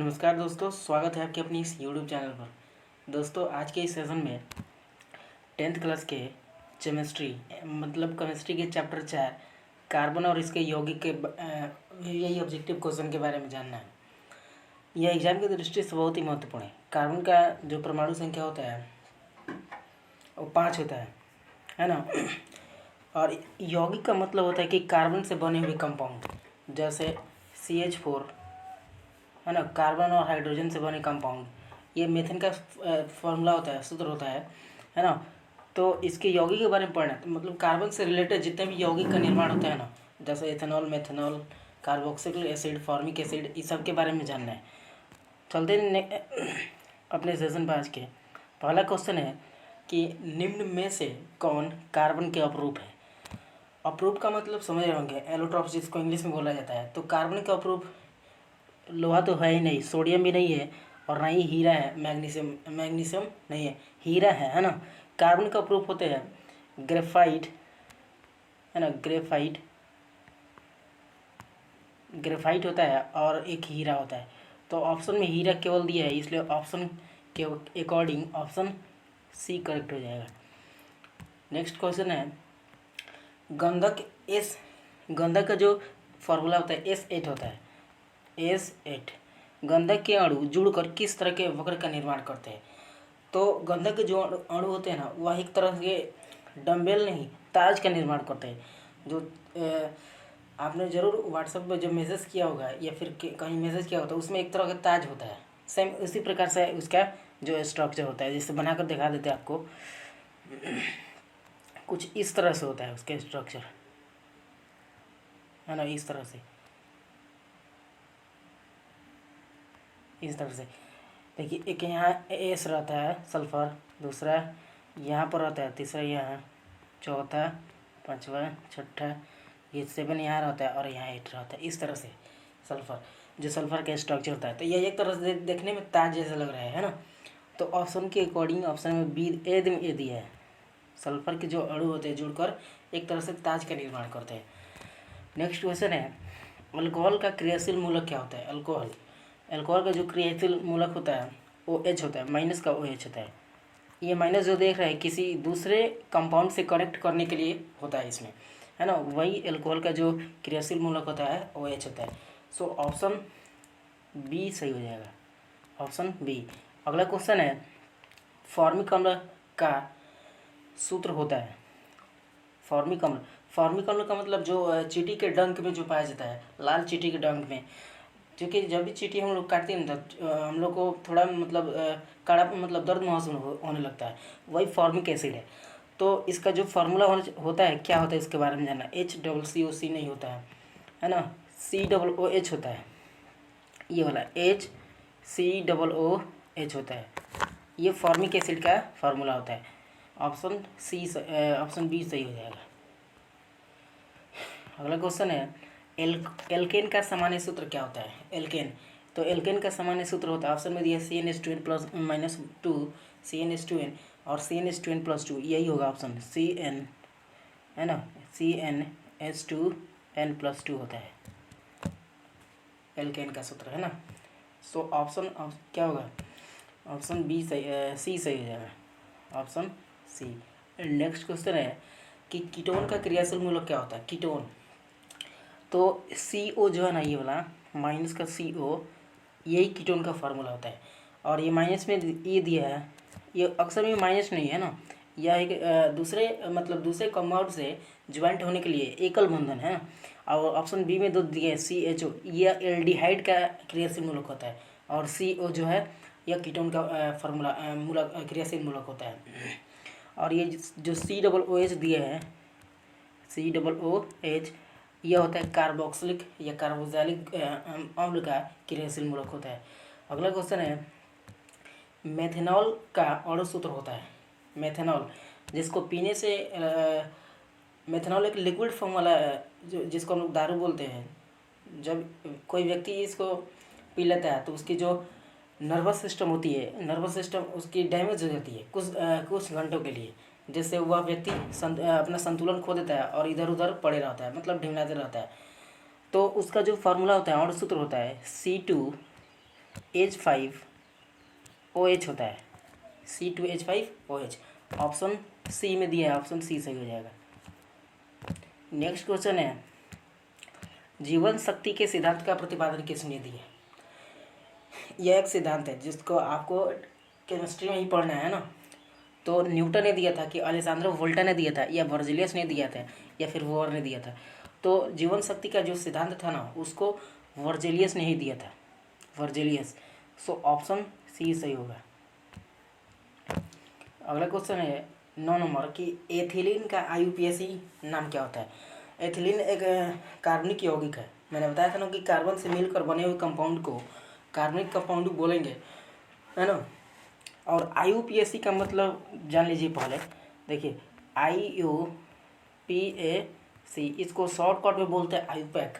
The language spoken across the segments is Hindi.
नमस्कार दोस्तों, स्वागत है आपके अपनी इस यूट्यूब चैनल पर। दोस्तों, आज के इस सेशन में 10th क्लास के केमिस्ट्री के चैप्टर 4 कार्बन और इसके यौगिक के यही ऑब्जेक्टिव क्वेश्चन के बारे में जानना है। यह एग्जाम की दृष्टि से बहुत ही महत्वपूर्ण है। कार्बन का जो परमाणु संख्या होता है वो 5 होता है ना। और यौगिक का मतलब होता है कि कार्बन से बने हुए कंपाउंड, जैसे CH4 है ना, कार्बन और हाइड्रोजन से बने कंपाउंड। ये मीथेन का फॉर्मूला होता है, सूत्र होता है ना। तो इसके यौगिक के बारे में पढ़ना है, तो मतलब कार्बन से रिलेटेड जितने भी यौगिक का निर्माण होता है ना, जैसे ethanol, methanol, carboxylic acid, formic acid, इस सब के बारे में जानना है। चलते अपने सेशन पर। आज के पहला क्वेश्चन है कि निम्न में से कौन कार्बन के अपरूप है। अपरूप का मतलब समझ रहे होंगे, एलोट्रॉप जिसको इंग्लिश में बोला जाता है। तो कार्बन का अपरूप लोहा तो है ही नहीं, सोडियम भी नहीं है, और ना ही हीरा है। मैग्नीशियम नहीं है, हीरा है ना। कार्बन का प्रूफ होते हैं ग्रेफाइट, है ना, ग्रेफाइट होता है और एक हीरा होता है। तो ऑप्शन में हीरा केवल दिया है, इसलिए ऑप्शन के अकॉर्डिंग ऑप्शन सी करेक्ट हो जाएगा। नेक्स्ट क्वेश्चन है गंधक का जो फॉर्मूला होता है S8 होता है। S8 गंधक के अणु जुड़कर किस तरह के वक्र का निर्माण करते हैं। तो गंधक के जो अणु होते हैं ना, वह एक तरह के डंबेल नहीं, ताज का निर्माण करते हैं। जो आपने ज़रूर व्हाट्सएप पर जो मैसेज किया होगा या फिर कहीं मैसेज किया होता है, उसमें एक तरह का ताज होता है। सेम उसी प्रकार से उसका जो स्ट्रक्चर होता है, जिससे बनाकर दिखा देते हैं आपको, कुछ इस तरह से होता है उसका स्ट्रक्चर, है ना। इस तरह से देखिए, एक यहाँ एस रहता है सल्फर, दूसरा यहाँ पर रहता है, तीसरा यहाँ, चौथा, पांचवा, छठा, ये 7 यहाँ रहता है और यहाँ 8 रहता है। इस तरह से सल्फर का स्ट्रक्चर होता है। तो यह एक तरह से देखने में ताज जैसा लग रहा है ना। तो ऑप्शन के अकॉर्डिंग ऑप्शन में बी ए दिया है। सल्फर के जो अणु होते हैं जुड़कर एक तरह से ताज का निर्माण करते हैं। नेक्स्ट क्वेश्चन है अल्कोहल का क्रियाशील मूलक क्या होता है। अल्कोहल का जो क्रियाशील मूलक होता है OH होता है, माइनस का OH होता है। ये माइनस जो देख रहे हैं किसी दूसरे कंपाउंड से कनेक्ट करने के लिए होता है इसमें, है ना। वही अल्कोहल का जो क्रियाशील मूलक होता है OH होता है। सो ऑप्शन बी सही हो जाएगा, ऑप्शन बी। अगला क्वेश्चन है फॉर्मिक अम्ल का सूत्र होता है। फॉर्मिक अम्ल का मतलब जो चींटी के डंक में जो पाया जाता है, लाल चींटी के डंक में, क्योंकि जब भी चींटी हम लोग काटते हैं तो हम लोग को थोड़ा काड़ा दर्द महसूस होने लगता है, वही फॉर्मिक एसिड है। तो इसका जो फार्मूला होता है, क्या होता है इसके बारे में जानना। HCCOC नहीं होता है ना, COOH होता है। ये वाला HCOOH होता है, ये फॉर्मिक एसिड का फार्मूला होता है। ऑप्शन बी सही हो जाएगा। अगला क्वेश्चन है एल्केन का सामान्य सूत्र क्या होता है। तो एल्केन का सामान्य सूत्र होता है, ऑप्शन में दिया CnH2n+-2 CnH2n और CnH2n+2, यही होगा ऑप्शन CN, है ना। CnH2n+2 होता है एल्केन का सूत्र, है ना। सो ऑप्शन क्या होगा, ऑप्शन बी सी सही हो जाएगा, ऑप्शन सी। नेक्स्ट क्वेश्चन है कि कीटोन का क्रियाशील मूलक क्या होता है। कीटोन तो CO जो है ना, ये वाला माइनस का CO, यही कीटोन का फार्मूला होता है। और ये माइनस में ये दिया है, ये अक्सर में माइनस नहीं है ना, यह एक दूसरे कंपाउंड से ज्वाइंट होने के लिए एकल बंधन है ना। और ऑप्शन बी में दो दिए है CHO, यह एल्डिहाइड का क्रियाशील मूलक होता है। और CO जो है यह कीटोन का क्रियाशील मूलक होता है। और ये जो COOH दिए है, COOH, यह होता है कार्बोक्सिलिक या कार्बोक्सिलिक अम्ल का क्रियाशील मूलक होता है। अगला क्वेश्चन है मेथेनॉल का अणु सूत्र होता है। मेथेनॉल जिसको पीने से मेथेनॉल एक लिक्विड फॉर्म वाला जो जिसको हम लोग दारू बोलते हैं। जब कोई व्यक्ति इसको पी लेता है तो उसकी जो नर्वस सिस्टम होती है, नर्वस सिस्टम उसकी डैमेज हो जाती है कुछ घंटों के लिए, जिससे वह व्यक्ति अपना संतुलन खो देता है और इधर उधर पड़े रहता है, ढिमलाते रहता है। तो उसका जो फार्मूला होता है, अणु सूत्र होता है H5OH होता है, C2H5OH। ऑप्शन सी में दिया है, ऑप्शन सी सही हो जाएगा। नेक्स्ट क्वेश्चन है, जीवन शक्ति के सिद्धांत का प्रतिपादन किसने दिया? यह एक सिद्धांत है जिसको आपको केमिस्ट्री में ही पढ़ना है ना। तो न्यूटन ने दिया था कि अलेक्जेंड्रो वोल्टा ने दिया था, या वर्जिलियस ने दिया था, या फिर वोर ने दिया था? तो जीवन शक्ति का जो सिद्धांत था ना, उसको वर्जिलियस ने ही दिया था, वर्जिलियस। सो ऑप्शन सी सही होगा। अगला क्वेश्चन है 9 नंबर की एथिलीन का IUPAC नाम क्या होता है? एथिलीन एक कार्बनिक यौगिक है। मैंने बताया था ना कि कार्बन से मिलकर बने हुए कंपाउंड को कार्बनिक कंपाउंड बोलेंगे, है ना। और IUPAC का मतलब जान लीजिए पहले। देखिए IUPAC, इसको शॉर्टकट में बोलते हैं IUPAC।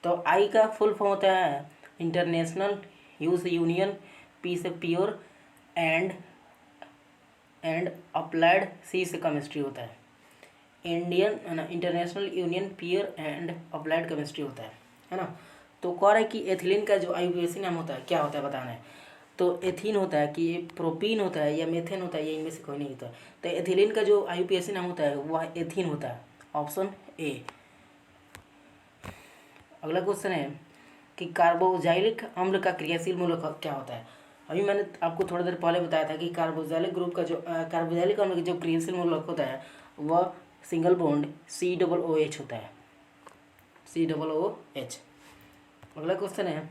तो आई का फुल फॉर्म होता है इंटरनेशनल यूज यूनियन, पी से प्योर एंड अप्लाइड, सी से केमिस्ट्री होता है। Indian international union pure and applied chemistry होता है ना। तो कह रहा है कि एथिलीन का जो IUPAC नाम होता है क्या होता है बताना है। तो एथीन होता है कि प्रोपीन होता है या मेथेन होता है, या इनमें से कोई नहीं होता। तो एथिलीन का जो IUPAC नाम होता है वह एथीन होता है, ऑप्शन ए। अगला क्वेश्चन है कि कार्बोक्सिलिक अम्ल का क्रियाशील मूलक क्या होता है? अभी मैंने आपको थोड़ी देर पहले बताया था कि कार्बोक्सिलिक ग्रुप का जो कार्बोक्सिलिक अम्ल का जो क्रियाशील मूलक होता है वह सिंगल बॉन्ड COOH होता है, COOH। अगला क्वेश्चन है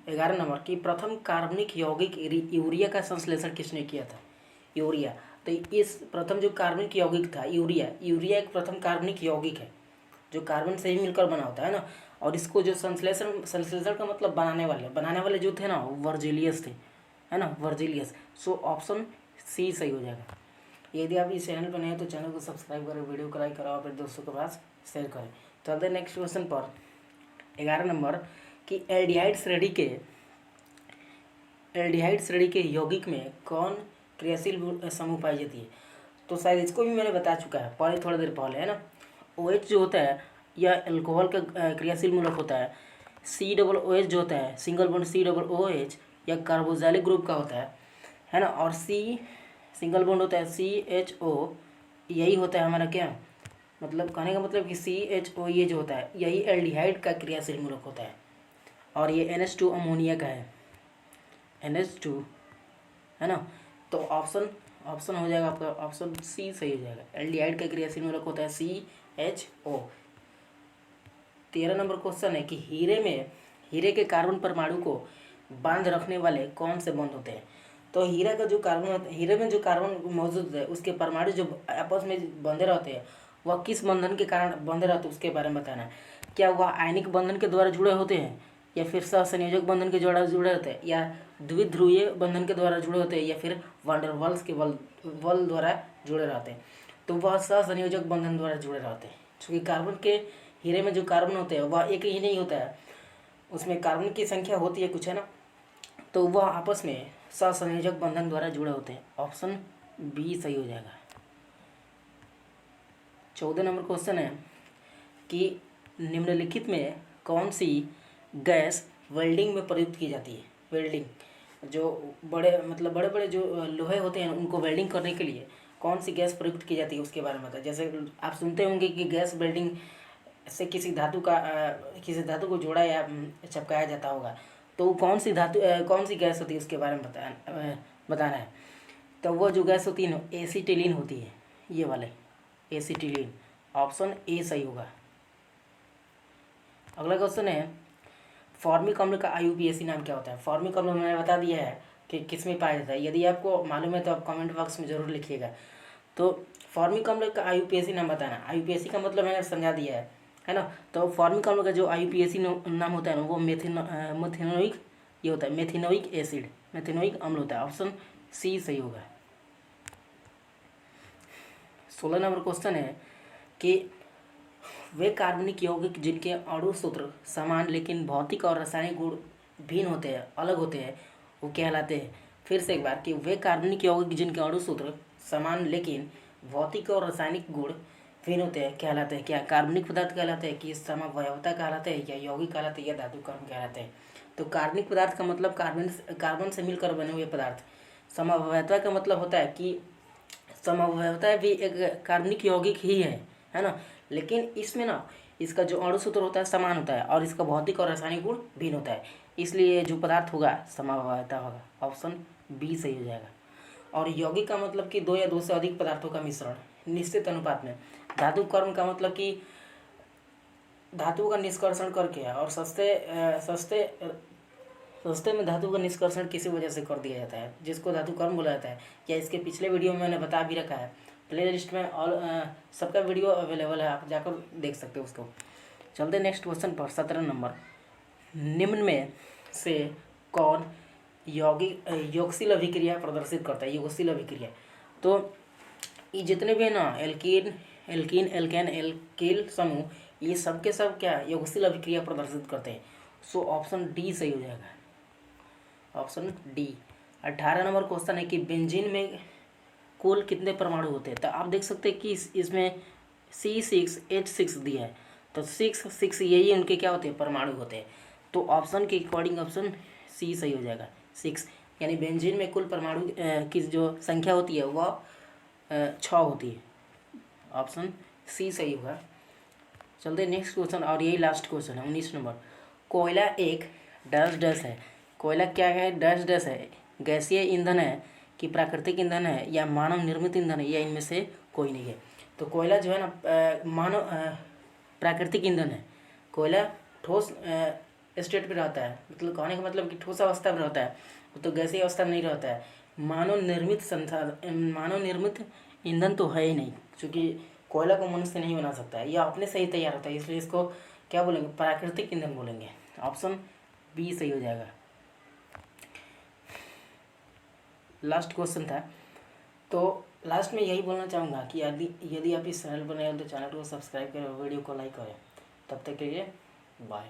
11 नंबर की प्रथम कार्बनिक यौगिक यूरिया का संश्लेषण किसने किया था? यूरिया। तो इस प्रथम जो कार्बनिक यौगिक था यूरिया एक प्रथम कार्बनिक यौगिक है जो कार्बन से ही मिलकर बना होता है ना। और इसको जो संश्लेषण का मतलब बनाने वाले जो थे ना वो वर्जिलियस थे, है ना, वर्जिलियस। सो ऑप्शन सी सही हो जाएगा। यदि आप इस चैनल पर नए हैं तो चैनल को सब्सक्राइब करें, वीडियो को लाइक करो, अपने दोस्तों के पास शेयर करें। चलते हैं नेक्स्ट क्वेश्चन पर। 11 नंबर कि एल्डिहाइड श्रेणी के यौगिक में कौन क्रियाशील समूह पाई जाती है? तो शायद इसको भी मैंने बता चुका है पहले, थोड़ी देर पहले, है ना। OH जो होता है यह अल्कोहल का क्रियाशील मूलक होता है। COOH जो होता है सिंगल बॉन्ड COOH या कार्बोक्सिलिक ग्रुप का होता है ना। और C सिंगल बॉन्ड होता है CHO, यही होता है हमारा क्या मतलब, कहने का मतलब कि CHO ये जो होता है यही एल्डिहाइड का क्रियाशील मूलक होता है। और ये NH2 अमोनिया का है, NH2, है ना। तो ऑप्शन हो जाएगा आपका, ऑप्शन सी सही हो जाएगा। एल्डिहाइड का क्रियाशील मूलक होता है CHO। 13 नंबर क्वेश्चन है कि हीरे के कार्बन परमाणु को बांध रखने वाले कौन से बंध होते हैं? तो हीरे में जो कार्बन मौजूद है उसके परमाणु जो आपस में बंधे रहते हैं वह किस बंधन के कारण बंधे रहते हैं उसके बारे में बताना है। क्या वह आयनिक बंधन के द्वारा जुड़े होते हैं, या फिर सहसंयोजक बंधन के द्वारा जुड़े होते हैं, या द्विध्रुवीय बंधन के द्वारा जुड़े होते हैं, या फिर वांडर वाल्स के बल द्वारा जुड़े रहते हैं? तो वह सहसंयोजक बंधन द्वारा जुड़े रहते हैं, क्योंकि कार्बन के हीरे में जो कार्बन होते हैं वह एक ही नहीं होता है, उसमें कार्बन की संख्या होती है कुछ, है ना। तो वह आपस में सहसंयोजक बंधन द्वारा जुड़े होते हैं, ऑप्शन बी सही हो जाएगा। 14 नंबर क्वेश्चन है कि निम्नलिखित में कौन सी गैस वेल्डिंग में प्रयुक्त की जाती है? वेल्डिंग, जो बड़े बड़े जो लोहे होते हैं उनको वेल्डिंग करने के लिए कौन सी गैस प्रयुक्त की जाती है उसके बारे में बताएं। जैसे आप सुनते होंगे कि गैस वेल्डिंग से किसी धातु को जोड़ा या चिपकाया जाता होगा। तो कौन सी गैस होती है उसके बारे में बताना है। तो वो जो गैस होती है ना एसीटिलीन होती है, ये वाले एसीटिलीन, ऑप्शन ए सही होगा। अगला क्वेश्चन है फॉर्मिक अम्ल का IUPAC नाम क्या होता है? फॉर्मिक अम्ल मैंने बता दिया है कि किस में पाया जाता है, यदि आपको मालूम है तो आप कमेंट बॉक्स में ज़रूर लिखिएगा। तो फॉर्मिक अम्ल का IUPAC नाम बताना। IUPAC का मतलब मैंने समझा दिया है ना। तो फॉर्मिक अम्ल का जो IUPAC नाम होता है ना वो मेथिनोइक ये होता है, मेथिनोइक एसिड, मेथिनोइक अम्ल होता है, ऑप्शन सी सही होगा। 16 नंबर क्वेश्चन है कि वे कार्बनिक यौगिक जिनके अणु सूत्र समान लेकिन भौतिक और रासायनिक गुण भिन्न होते हैं, अलग होते हैं, वो कहलाते हैं। फिर से एक बार कि वे कार्बनिक यौगिक जिनके अणु सूत्र समान लेकिन भौतिक और रासायनिक गुण भिन्न होते हैं कहलाते हैं। क्या कार्बनिक पदार्थ कहलाते हैं, कि समवयवता कहलाते हैं, या यौगिक कहलाते हैं, या धातु कण कहलाते हैं? तो कार्बनिक पदार्थ का मतलब कार्बन से मिलकर बने हुए पदार्थ। समअवयवता का मतलब होता है कि समअवयवता भी एक कार्बनिक यौगिक ही है ना, लेकिन इसमें ना इसका जो अणु सूत्र होता है समान होता है और इसका भौतिक और रासायनिक गुण भिन्न होता है, इसलिए जो पदार्थ होगा समअवयवता होगा। ऑप्शन बी सही हो जाएगा। और यौगिक का मतलब कि दो या दो से अधिक पदार्थों का मिश्रण निश्चित अनुपात में। धातु कर्म का मतलब कि धातु का निष्कर्षण करके और सस्ते में धातु का निष्कर्षण किसी वजह से कर दिया जाता है, जिसको धातु कर्म बोला जाता है। या इसके पिछले वीडियो में मैंने बता भी रखा है, प्ले लिस्ट में और सबका वीडियो अवेलेबल है, आप जाकर देख सकते हो उसको। चलते नेक्स्ट क्वेश्चन पर। 17 नंबर, निम्न में से कौन योगशील अभिक्रिया प्रदर्शित करता है? योगशील अभिक्रिया तो ये जितने भी है ना एल्कीन एल्केन एल्किल समूह, ये सब के सब क्या योगशील अभिक्रिया प्रदर्शित करते हैं। सो ऑप्शन डी सही हो जाएगा, ऑप्शन डी। 18 नंबर क्वेश्चन है कि बेंजीन में कुल कितने परमाणु होते हैं? तो आप देख सकते हैं कि इसमें C6H6 दिया है, तो 6 यही उनके क्या होते हैं परमाणु होते हैं। तो ऑप्शन के अकॉर्डिंग ऑप्शन सी सही हो जाएगा, 6। यानी बेंजीन में कुल परमाणु की जो संख्या होती है वह 6 होती है। ऑप्शन सी सही होगा। चलते नेक्स्ट क्वेश्चन, और यही लास्ट क्वेश्चन है 19 नंबर। कोयला एक डैश डैश है। कोयला क्या है? डैश डैश है। गैसीय ईंधन है कि प्राकृतिक ईंधन है या मानव निर्मित ईंधन है, या इनमें से कोई नहीं है। तो कोयला जो है ना प्राकृतिक ईंधन है। कोयला ठोस स्टेट पे रहता है, मतलब कहने का मतलब कि ठोस अवस्था में रहता है, तो गैसीय अवस्था में नहीं रहता है। मानव निर्मित ईंधन तो है ही नहीं, क्योंकि कोयला को मनुष्य नहीं बना सकता है, यह अपने से ही तैयार होता है, इसलिए इसको क्या बोलेंगे? प्राकृतिक ईंधन बोलेंगे। ऑप्शन बी सही हो जाएगा। लास्ट क्वेश्चन था, तो लास्ट में यही बोलना चाहूँगा कि यदि आप इस चैनल पर नए हो तो चैनल को सब्सक्राइब करें, वीडियो को लाइक करें। तब तक के लिए बाय।